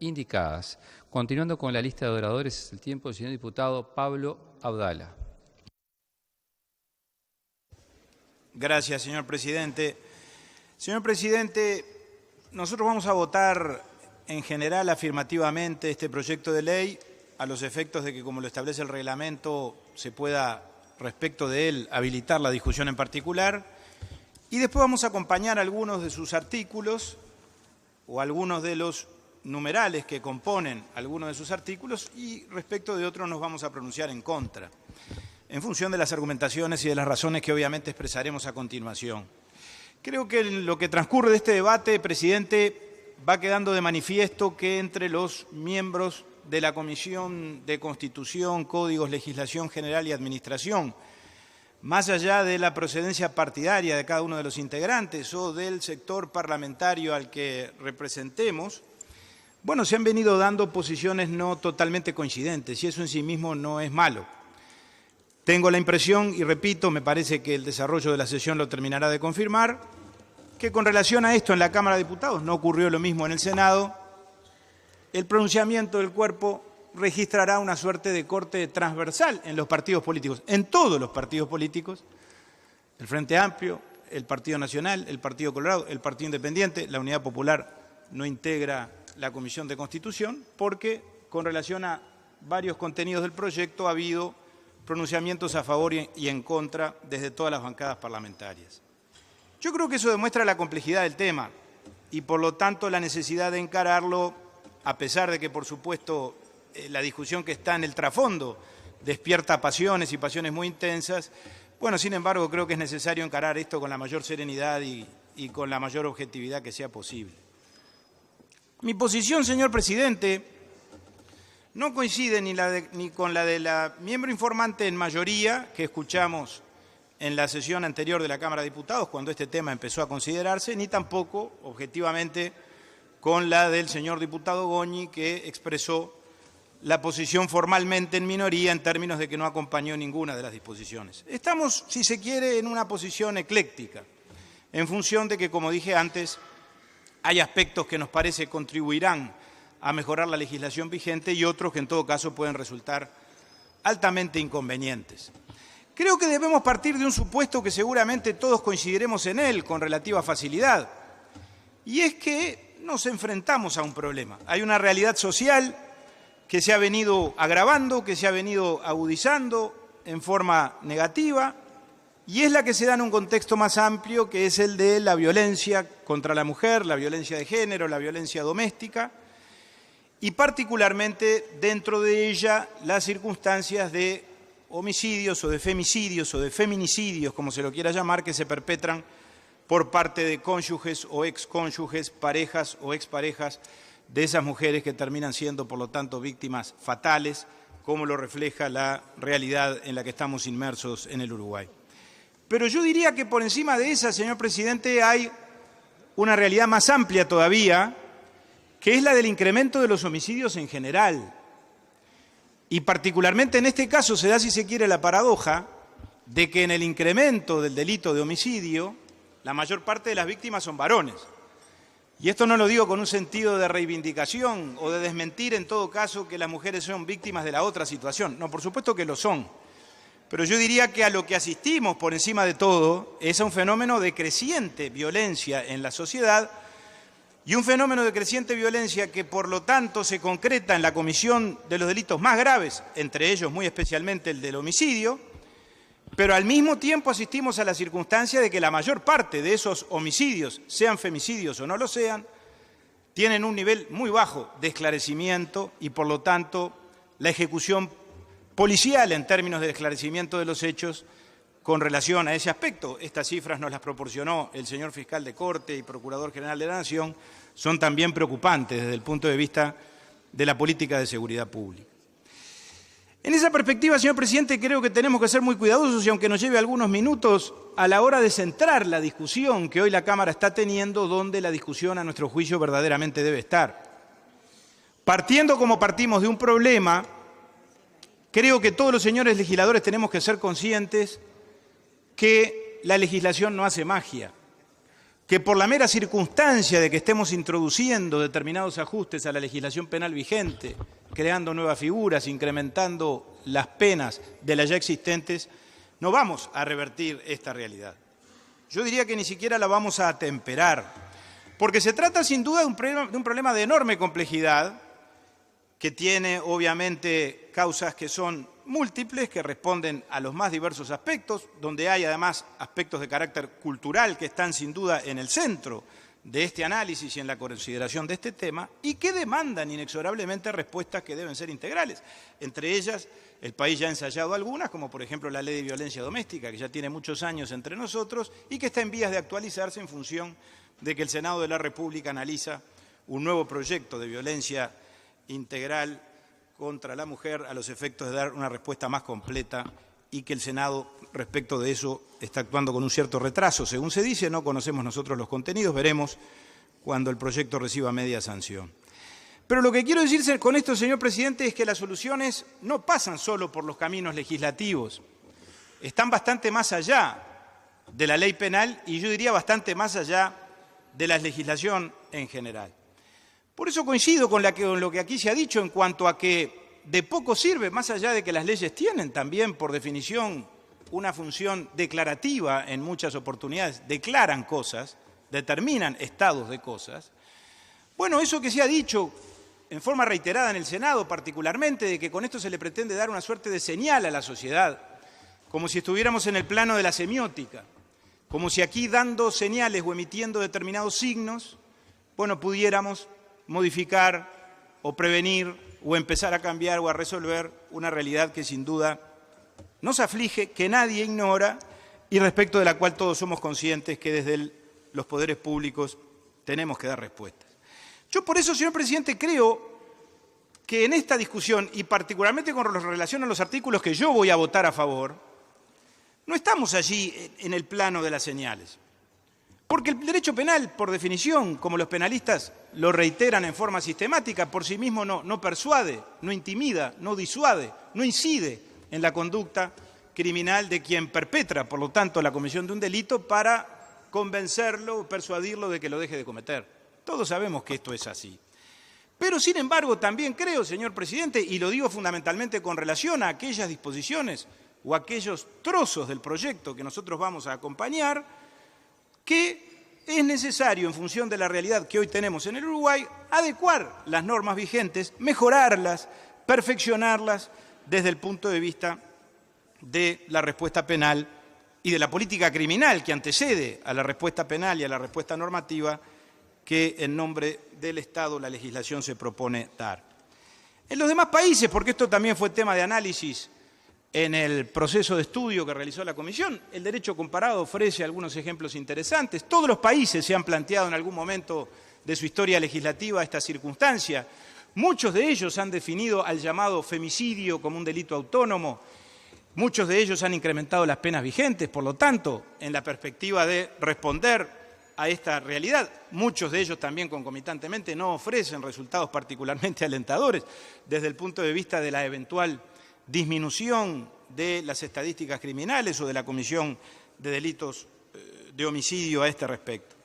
indicadas. Continuando con la lista de oradores, es el tiempo del señor diputado Pablo Abdala. Gracias, señor presidente. Señor presidente, nosotros vamos a votar en general afirmativamente este proyecto de ley a los efectos de que, como lo establece el reglamento, se pueda, respecto de él, habilitar la discusión en particular. Y después vamos a acompañar algunos de sus artículos o algunos de los numerales que componen algunos de sus artículos y respecto de otros nos vamos a pronunciar en contra, en función de las argumentaciones y de las razones que obviamente expresaremos a continuación. Creo que en lo que transcurre de este debate, presidente, va quedando de manifiesto que entre los miembros de la Comisión de Constitución, Códigos, Legislación General y Administración, más allá de la procedencia partidaria de cada uno de los integrantes o del sector parlamentario al que representemos, bueno, se han venido dando posiciones no totalmente coincidentes y eso en sí mismo no es malo. Tengo la impresión, y repito, me parece que el desarrollo de la sesión lo terminará de confirmar, que con relación a esto en la Cámara de Diputados no ocurrió lo mismo en el Senado. El pronunciamiento del cuerpo registrará una suerte de corte transversal en los partidos políticos, en todos los partidos políticos, el Frente Amplio, el Partido Nacional, el Partido Colorado, el Partido Independiente, la Unidad Popular no integra la Comisión de Constitución, porque con relación a varios contenidos del proyecto ha habido pronunciamientos a favor y en contra desde todas las bancadas parlamentarias. Yo creo que eso demuestra la complejidad del tema y, por lo tanto, la necesidad de encararlo, a pesar de que, por supuesto, la discusión que está en el trasfondo despierta pasiones y pasiones muy intensas. Bueno, sin embargo, creo que es necesario encarar esto con la mayor serenidad y con la mayor objetividad que sea posible. Mi posición, señor presidente, no coincide ni con la de la miembro informante en mayoría que escuchamos en la sesión anterior de la Cámara de Diputados, cuando este tema empezó a considerarse, ni tampoco, objetivamente, con la del señor diputado Goñi, que expresó la posición formalmente en minoría en términos de que no acompañó ninguna de las disposiciones. Estamos, si se quiere, en una posición ecléctica, en función de que, como dije antes, hay aspectos que nos parece contribuirán a mejorar la legislación vigente y otros que en todo caso pueden resultar altamente inconvenientes. Creo que debemos partir de un supuesto que seguramente todos coincidiremos en él con relativa facilidad, y es que nos enfrentamos a un problema. Hay una realidad social que se ha venido agravando, que se ha venido agudizando en forma negativa, y es la que se da en un contexto más amplio, que es el de la violencia contra la mujer, la violencia de género, la violencia doméstica, y particularmente dentro de ella las circunstancias de homicidios o de femicidios o de feminicidios, como se lo quiera llamar, que se perpetran por parte de cónyuges o excónyuges, parejas o exparejas de esas mujeres que terminan siendo, por lo tanto, víctimas fatales, como lo refleja la realidad en la que estamos inmersos en el Uruguay. Pero yo diría que por encima de esa, señor presidente, hay una realidad más amplia todavía, que es la del incremento de los homicidios en general. Y particularmente en este caso se da, si se quiere, la paradoja de que en el incremento del delito de homicidio, la mayor parte de las víctimas son varones. Y esto no lo digo con un sentido de reivindicación o de desmentir en todo caso que las mujeres son víctimas de la otra situación. No, por supuesto que lo son. Pero yo diría que a lo que asistimos por encima de todo es a un fenómeno de creciente violencia en la sociedad y un fenómeno de creciente violencia que por lo tanto se concreta en la comisión de los delitos más graves, entre ellos muy especialmente el del homicidio, pero al mismo tiempo asistimos a la circunstancia de que la mayor parte de esos homicidios, sean femicidios o no lo sean, tienen un nivel muy bajo de esclarecimiento y por lo tanto la ejecución policial en términos de esclarecimiento de los hechos con relación a ese aspecto. Estas cifras nos las proporcionó el señor fiscal de Corte y Procurador General de la Nación, son también preocupantes desde el punto de vista de la política de seguridad pública. En esa perspectiva, señor presidente, creo que tenemos que ser muy cuidadosos y aunque nos lleve algunos minutos a la hora de centrar la discusión que hoy la Cámara está teniendo, donde la discusión a nuestro juicio verdaderamente debe estar. Partiendo como partimos de un problema, creo que todos los señores legisladores tenemos que ser conscientes que la legislación no hace magia, que por la mera circunstancia de que estemos introduciendo determinados ajustes a la legislación penal vigente, creando nuevas figuras, incrementando las penas de las ya existentes, no vamos a revertir esta realidad. Yo diría que ni siquiera la vamos a atemperar, porque se trata sin duda de un problema de enorme complejidad, que tiene obviamente causas que son múltiples, que responden a los más diversos aspectos, donde hay además aspectos de carácter cultural que están sin duda en el centro de este análisis y en la consideración de este tema, y que demandan inexorablemente respuestas que deben ser integrales. Entre ellas, el país ya ha ensayado algunas, como por ejemplo la Ley de Violencia Doméstica, que ya tiene muchos años entre nosotros y que está en vías de actualizarse en función de que el Senado de la República analiza un nuevo proyecto de violencia integral contra la mujer a los efectos de dar una respuesta más completa, y que el Senado respecto de eso está actuando con un cierto retraso, según se dice. No conocemos nosotros los contenidos, veremos cuando el proyecto reciba media sanción. Pero lo que quiero decirse con esto, señor presidente, es que las soluciones no pasan solo por los caminos legislativos, están bastante más allá de la ley penal y yo diría bastante más allá de la legislación en general. Por eso coincido con lo que aquí se ha dicho en cuanto a que de poco sirve, más allá de que las leyes tienen también, por definición, una función declarativa en muchas oportunidades, declaran cosas, determinan estados de cosas. Bueno, eso que se ha dicho en forma reiterada en el Senado particularmente, de que con esto se le pretende dar una suerte de señal a la sociedad, como si estuviéramos en el plano de la semiótica, como si aquí dando señales o emitiendo determinados signos, bueno, pudiéramos modificar o prevenir o empezar a cambiar o a resolver una realidad que sin duda nos aflige, que nadie ignora y respecto de la cual todos somos conscientes que desde los poderes públicos tenemos que dar respuestas. Yo por eso, señor presidente, creo que en esta discusión, y particularmente con relación a los artículos que yo voy a votar a favor, no estamos allí en el plano de las señales. Porque el derecho penal, por definición, como los penalistas lo reiteran en forma sistemática, por sí mismo no persuade, no intimida, no disuade, no incide en la conducta criminal de quien perpetra, por lo tanto, la comisión de un delito para convencerlo, persuadirlo de que lo deje de cometer. Todos sabemos que esto es así. Pero, sin embargo, también creo, señor presidente, y lo digo fundamentalmente con relación a aquellas disposiciones o aquellos trozos del proyecto que nosotros vamos a acompañar, que es necesario, en función de la realidad que hoy tenemos en el Uruguay, adecuar las normas vigentes, mejorarlas, perfeccionarlas desde el punto de vista de la respuesta penal y de la política criminal que antecede a la respuesta penal y a la respuesta normativa que en nombre del Estado la legislación se propone dar. En los demás países, porque esto también fue tema de análisis en el proceso de estudio que realizó la Comisión, el derecho comparado ofrece algunos ejemplos interesantes. Todos los países se han planteado en algún momento de su historia legislativa esta circunstancia. Muchos de ellos han definido al llamado femicidio como un delito autónomo. Muchos de ellos han incrementado las penas vigentes, por lo tanto, en la perspectiva de responder a esta realidad. Muchos de ellos también concomitantemente no ofrecen resultados particularmente alentadores desde el punto de vista de la eventual disminución de las estadísticas criminales o de la comisión de delitos de homicidio a este respecto.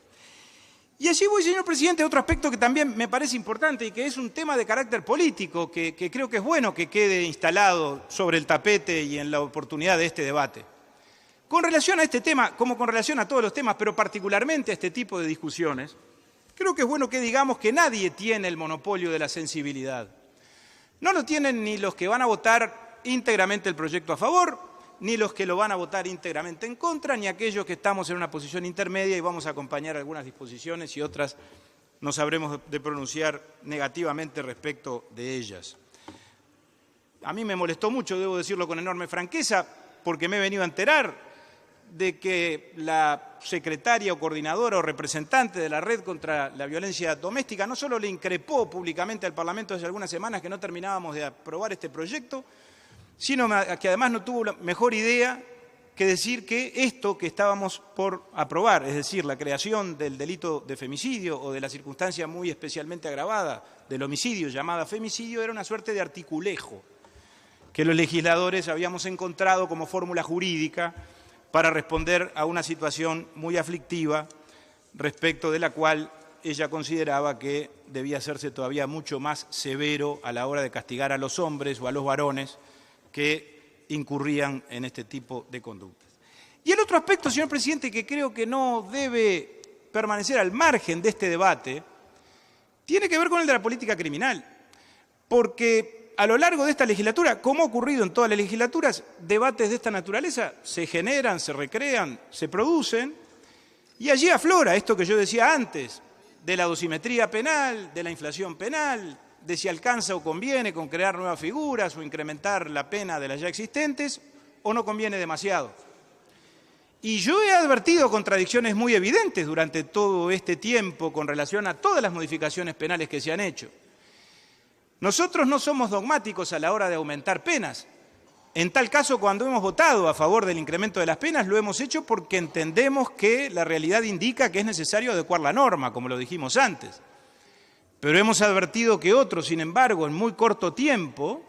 Y allí voy, señor presidente, a otro aspecto que también me parece importante y que es un tema de carácter político, que creo que es bueno que quede instalado sobre el tapete y en la oportunidad de este debate. Con relación a este tema, como con relación a todos los temas, pero particularmente a este tipo de discusiones, creo que es bueno que digamos que nadie tiene el monopolio de la sensibilidad. No lo tienen ni los que van a votar íntegramente el proyecto a favor, ni los que lo van a votar íntegramente en contra, ni aquellos que estamos en una posición intermedia y vamos a acompañar algunas disposiciones y otras nos sabremos de pronunciar negativamente respecto de ellas. A mí me molestó mucho, debo decirlo con enorme franqueza, porque me he venido a enterar de que la secretaria o coordinadora o representante de la Red contra la Violencia Doméstica no solo le increpó públicamente al Parlamento hace algunas semanas que no terminábamos de aprobar este proyecto, sino que además no tuvo la mejor idea que decir que esto que estábamos por aprobar, es decir, la creación del delito de femicidio o de la circunstancia muy especialmente agravada del homicidio llamada femicidio, era una suerte de articulejo que los legisladores habíamos encontrado como fórmula jurídica para responder a una situación muy aflictiva respecto de la cual ella consideraba que debía hacerse todavía mucho más severo a la hora de castigar a los hombres o a los varones que incurrían en este tipo de conductas. Y el otro aspecto, señor presidente, que creo que no debe permanecer al margen de este debate, tiene que ver con el de la política criminal, porque a lo largo de esta legislatura, como ha ocurrido en todas las legislaturas, debates de esta naturaleza se generan, se recrean, se producen, y allí aflora esto que yo decía antes, de la dosimetría penal, de la inflación penal, de si alcanza o conviene con crear nuevas figuras o incrementar la pena de las ya existentes, o no conviene demasiado. Y yo he advertido contradicciones muy evidentes durante todo este tiempo con relación a todas las modificaciones penales que se han hecho. Nosotros no somos dogmáticos a la hora de aumentar penas. En tal caso, cuando hemos votado a favor del incremento de las penas, lo hemos hecho porque entendemos que la realidad indica que es necesario adecuar la norma, como lo dijimos antes. Pero hemos advertido que otros, sin embargo, en muy corto tiempo,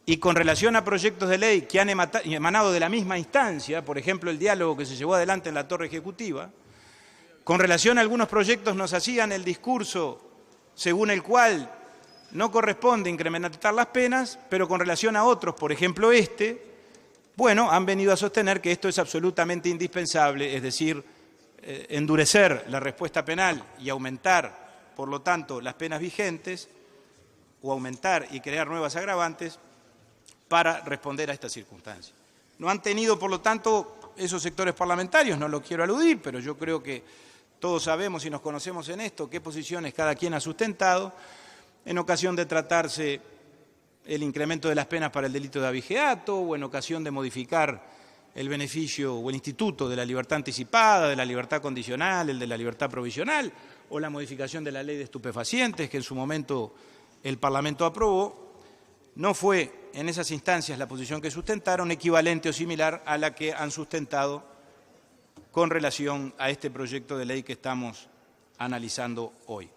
y con relación a proyectos de ley que han emanado de la misma instancia, por ejemplo, el diálogo que se llevó adelante en la Torre Ejecutiva, con relación a algunos proyectos nos hacían el discurso según el cual no corresponde incrementar las penas, pero con relación a otros, por ejemplo bueno, han venido a sostener que esto es absolutamente indispensable, es decir, endurecer la respuesta penal y aumentar, por lo tanto, las penas vigentes, o aumentar y crear nuevas agravantes para responder a esta circunstancia. No han tenido, por lo tanto, esos sectores parlamentarios, no lo quiero aludir, pero yo creo que todos sabemos y nos conocemos en esto, qué posiciones cada quien ha sustentado, en ocasión de tratarse el incremento de las penas para el delito de abigeato o en ocasión de modificar el beneficio o el instituto de la libertad anticipada, de la libertad condicional, el de la libertad provisional o la modificación de la ley de estupefacientes que en su momento el Parlamento aprobó, no fue en esas instancias la posición que sustentaron equivalente o similar a la que han sustentado con relación a este proyecto de ley que estamos analizando hoy.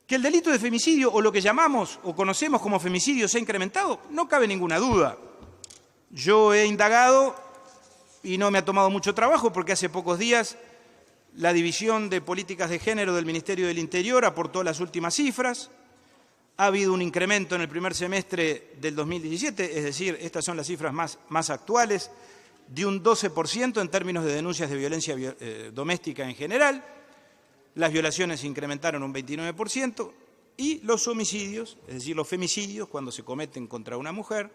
Que el delito de femicidio, o lo que llamamos o conocemos como femicidio, se ha incrementado, no cabe ninguna duda. Yo he indagado y no me ha tomado mucho trabajo porque hace pocos días la División de Políticas de Género del Ministerio del Interior aportó las últimas cifras. Ha habido un incremento en el primer semestre del 2017, es decir, estas son las cifras más actuales, de un 12% en términos de denuncias de violencia doméstica en general. Las violaciones se incrementaron un 29% y los homicidios, es decir, los femicidios, cuando se cometen contra una mujer,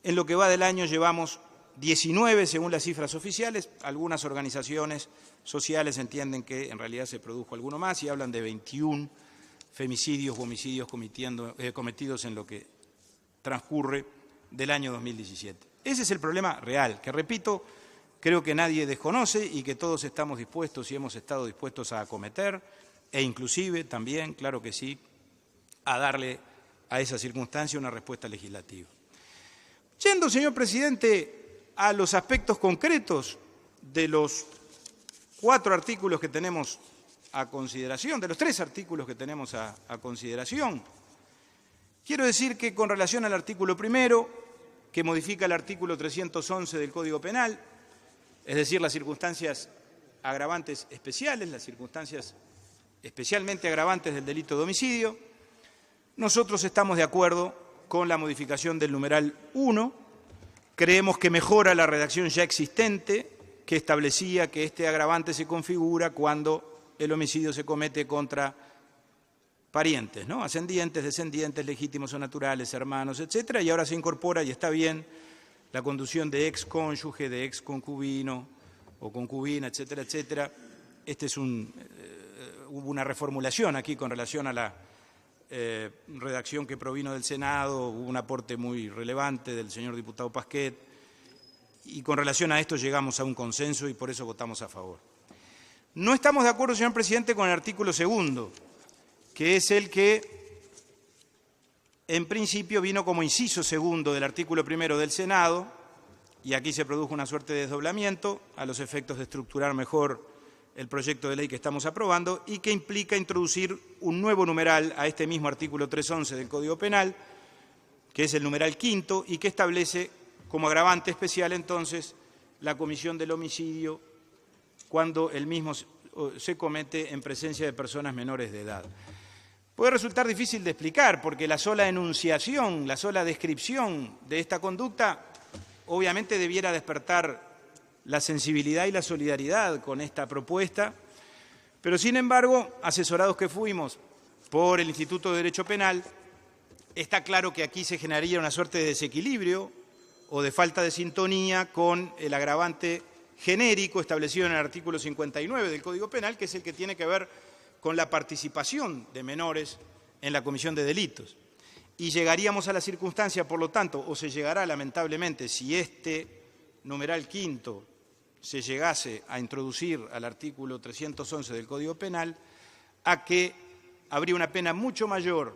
en lo que va del año llevamos 19 según las cifras oficiales. Algunas organizaciones sociales entienden que en realidad se produjo alguno más y hablan de 21 femicidios o homicidios cometidos en lo que transcurre del año 2017. Ese es el problema real, que repito, creo que nadie desconoce y que todos estamos dispuestos y hemos estado dispuestos a acometer e inclusive también, claro que sí, a darle a esa circunstancia una respuesta legislativa. Yendo, señor presidente, a los aspectos concretos de los 4 artículos que tenemos a consideración, de los 3 artículos que tenemos a consideración, quiero decir que con relación al artículo primero, que modifica el artículo 311 del Código Penal, es decir, las circunstancias agravantes especiales, las circunstancias especialmente agravantes del delito de homicidio, nosotros estamos de acuerdo con la modificación del numeral 1, creemos que mejora la redacción ya existente que establecía que este agravante se configura cuando el homicidio se comete contra parientes, ¿no? Ascendientes, descendientes, legítimos o naturales, hermanos, etcétera, y ahora se incorpora, y está bien, la conducción de excónyuge, de exconcubino o concubina, etcétera, etcétera. Hubo una reformulación aquí con relación a la redacción que provino del Senado, hubo un aporte muy relevante del señor diputado Pasquet, y con relación a esto llegamos a un consenso y por eso votamos a favor. No estamos de acuerdo, señor presidente, con el artículo segundo, que es el que en principio vino como inciso segundo del artículo primero del Senado, y aquí se produjo una suerte de desdoblamiento a los efectos de estructurar mejor el proyecto de ley que estamos aprobando y que implica introducir un nuevo numeral a este mismo artículo 311 del Código Penal, que es el numeral quinto y que establece como agravante especial entonces la comisión del homicidio cuando el mismo se comete en presencia de personas menores de edad. Puede resultar difícil de explicar porque la sola enunciación, la sola descripción de esta conducta obviamente debiera despertar la sensibilidad y la solidaridad con esta propuesta, pero sin embargo, asesorados que fuimos por el Instituto de Derecho Penal, está claro que aquí se generaría una suerte de desequilibrio o de falta de sintonía con el agravante genérico establecido en el artículo 59 del Código Penal, que es el que tiene que ver con la participación de menores en la comisión de delitos. Y llegaríamos a la circunstancia, por lo tanto, o se llegará lamentablemente, si este numeral quinto se llegase a introducir al artículo 311 del Código Penal, a que habría una pena mucho mayor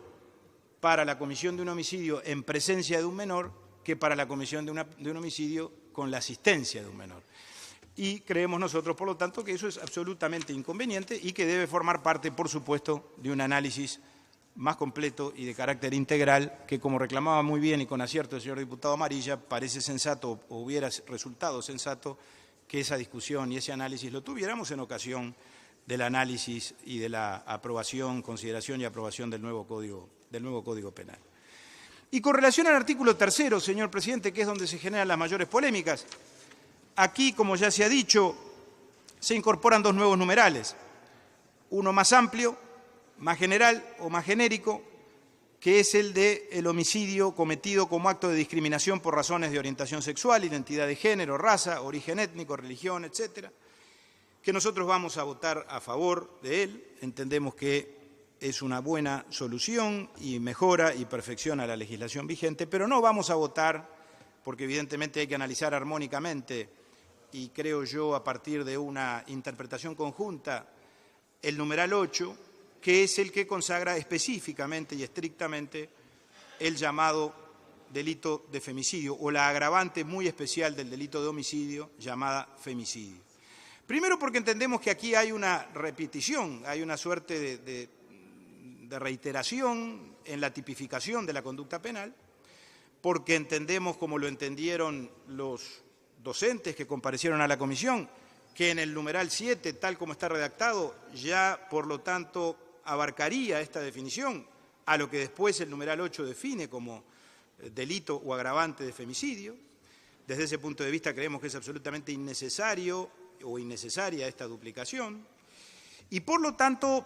para la comisión de un homicidio en presencia de un menor que para la comisión de un homicidio con la asistencia de un menor. Y creemos nosotros, por lo tanto, que eso es absolutamente inconveniente y que debe formar parte, por supuesto, de un análisis más completo y de carácter integral que, como reclamaba muy bien y con acierto el señor diputado Amarilla, parece sensato o hubiera resultado sensato que esa discusión y ese análisis lo tuviéramos en ocasión del análisis y de la aprobación, consideración y aprobación del nuevo Código Penal. Y con relación al artículo 3, señor presidente, que es donde se generan las mayores polémicas, aquí, como ya se ha dicho, se incorporan dos nuevos numerales, uno más amplio, más general o más genérico, que es el del homicidio cometido como acto de discriminación por razones de orientación sexual, identidad de género, raza, origen étnico, religión, etcétera, que nosotros vamos a votar a favor de él. Entendemos que es una buena solución y mejora y perfecciona la legislación vigente, pero no vamos a votar, porque evidentemente hay que analizar armónicamente y creo yo a partir de una interpretación conjunta, el numeral 8, que es el que consagra específicamente y estrictamente el llamado delito de femicidio o la agravante muy especial del delito de homicidio llamada femicidio. Primero porque entendemos que aquí hay una repetición, hay una suerte de reiteración en la tipificación de la conducta penal, porque entendemos, como lo entendieron los docentes que comparecieron a la comisión, que en el numeral 7, tal como está redactado, ya, por lo tanto, abarcaría esta definición a lo que después el numeral 8 define como delito o agravante de femicidio. Desde ese punto de vista creemos que es absolutamente innecesario o innecesaria esta duplicación y, por lo tanto,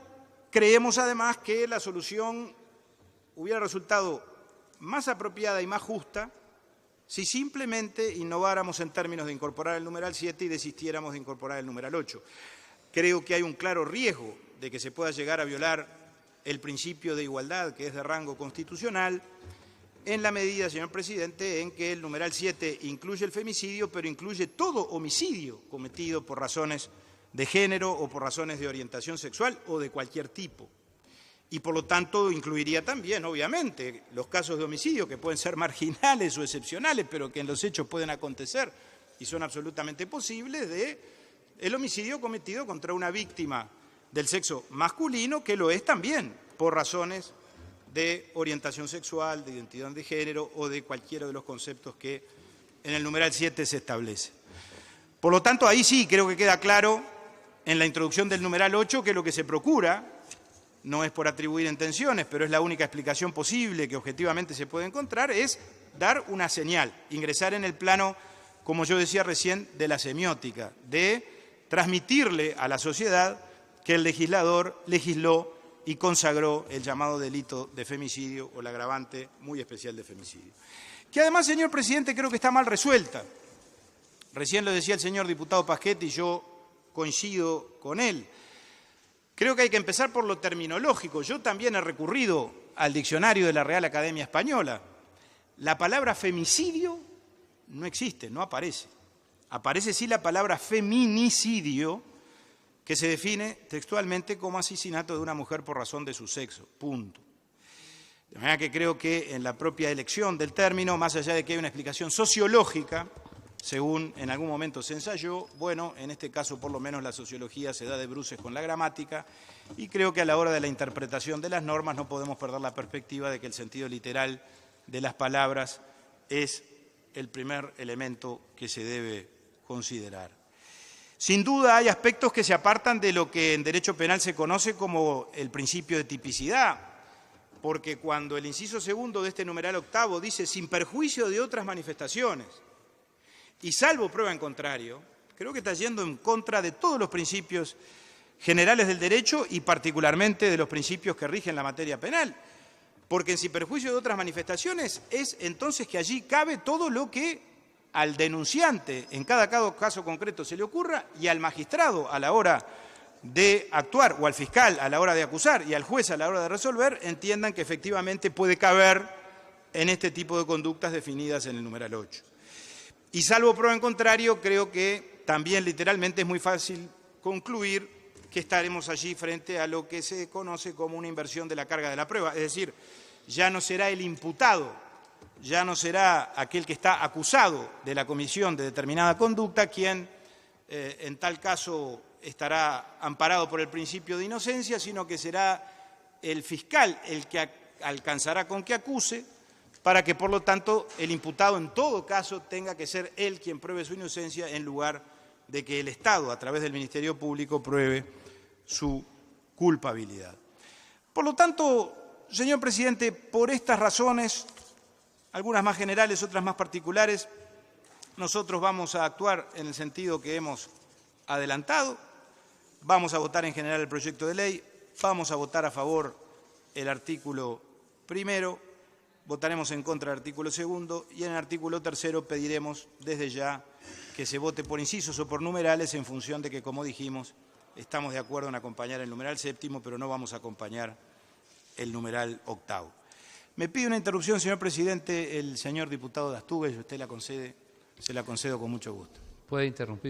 creemos además que la solución hubiera resultado más apropiada y más justa si simplemente innováramos en términos de incorporar el numeral 7 y desistiéramos de incorporar el numeral 8. Creo que hay un claro riesgo de que se pueda llegar a violar el principio de igualdad, que es de rango constitucional, en la medida, señor presidente, en que el numeral 7 incluye el femicidio, pero incluye todo homicidio cometido por razones de género o por razones de orientación sexual o de cualquier tipo. Y, por lo tanto, incluiría también, obviamente, los casos de homicidio que pueden ser marginales o excepcionales, pero que en los hechos pueden acontecer y son absolutamente posibles, de el homicidio cometido contra una víctima del sexo masculino, que lo es también por razones de orientación sexual, de identidad de género o de cualquiera de los conceptos que en el numeral 7 se establece. Por lo tanto, ahí sí creo que queda claro en la introducción del numeral 8 que lo que se procura no es por atribuir intenciones, pero es la única explicación posible que objetivamente se puede encontrar, es dar una señal, ingresar en el plano, como yo decía recién, de la semiótica, de transmitirle a la sociedad que el legislador legisló y consagró el llamado delito de femicidio o el agravante muy especial de femicidio. Que además, señor presidente, creo que está mal resuelta. Recién lo decía el señor diputado Paschetti y yo coincido con él. Creo que hay que empezar por lo terminológico. Yo también he recurrido al diccionario de la Real Academia Española. La palabra femicidio no existe, no aparece. Aparece sí la palabra feminicidio, que se define textualmente como asesinato de una mujer por razón de su sexo, punto. De manera que creo que en la propia elección del término, más allá de que hay una explicación sociológica, según en algún momento se ensayó, bueno, en este caso por lo menos la sociología se da de bruces con la gramática y creo que a la hora de la interpretación de las normas no podemos perder la perspectiva de que el sentido literal de las palabras es el primer elemento que se debe considerar. Sin duda hay aspectos que se apartan de lo que en derecho penal se conoce como el principio de tipicidad, porque cuando el inciso segundo de este numeral octavo dice sin perjuicio de otras manifestaciones y salvo prueba en contrario, creo que está yendo en contra de todos los principios generales del derecho y particularmente de los principios que rigen la materia penal, porque en sin perjuicio de otras manifestaciones es entonces que allí cabe todo lo que al denunciante en cada caso concreto se le ocurra y al magistrado a la hora de actuar o al fiscal a la hora de acusar y al juez a la hora de resolver entiendan que efectivamente puede caber en este tipo de conductas definidas en el numeral 8. Y salvo prueba en contrario, creo que también literalmente es muy fácil concluir que estaremos allí frente a lo que se conoce como una inversión de la carga de la prueba, es decir, ya no será el imputado, ya no será aquel que está acusado de la comisión de determinada conducta quien en tal caso estará amparado por el principio de inocencia, sino que será el fiscal el que alcanzará con que acuse para que, por lo tanto, el imputado en todo caso tenga que ser él quien pruebe su inocencia en lugar de que el Estado, a través del Ministerio Público, pruebe su culpabilidad. Por lo tanto, señor presidente, por estas razones, algunas más generales, otras más particulares, nosotros vamos a actuar en el sentido que hemos adelantado, vamos a votar en general el proyecto de ley, vamos a votar a favor el artículo primero, votaremos en contra del artículo segundo y en el artículo tercero pediremos desde ya que se vote por incisos o por numerales en función de que, como dijimos, estamos de acuerdo en acompañar el numeral séptimo, pero no vamos a acompañar el numeral octavo. Me pide una interrupción, señor presidente, el señor diputado Dastugue, si usted la concede, se la concedo con mucho gusto. Puede interrumpir.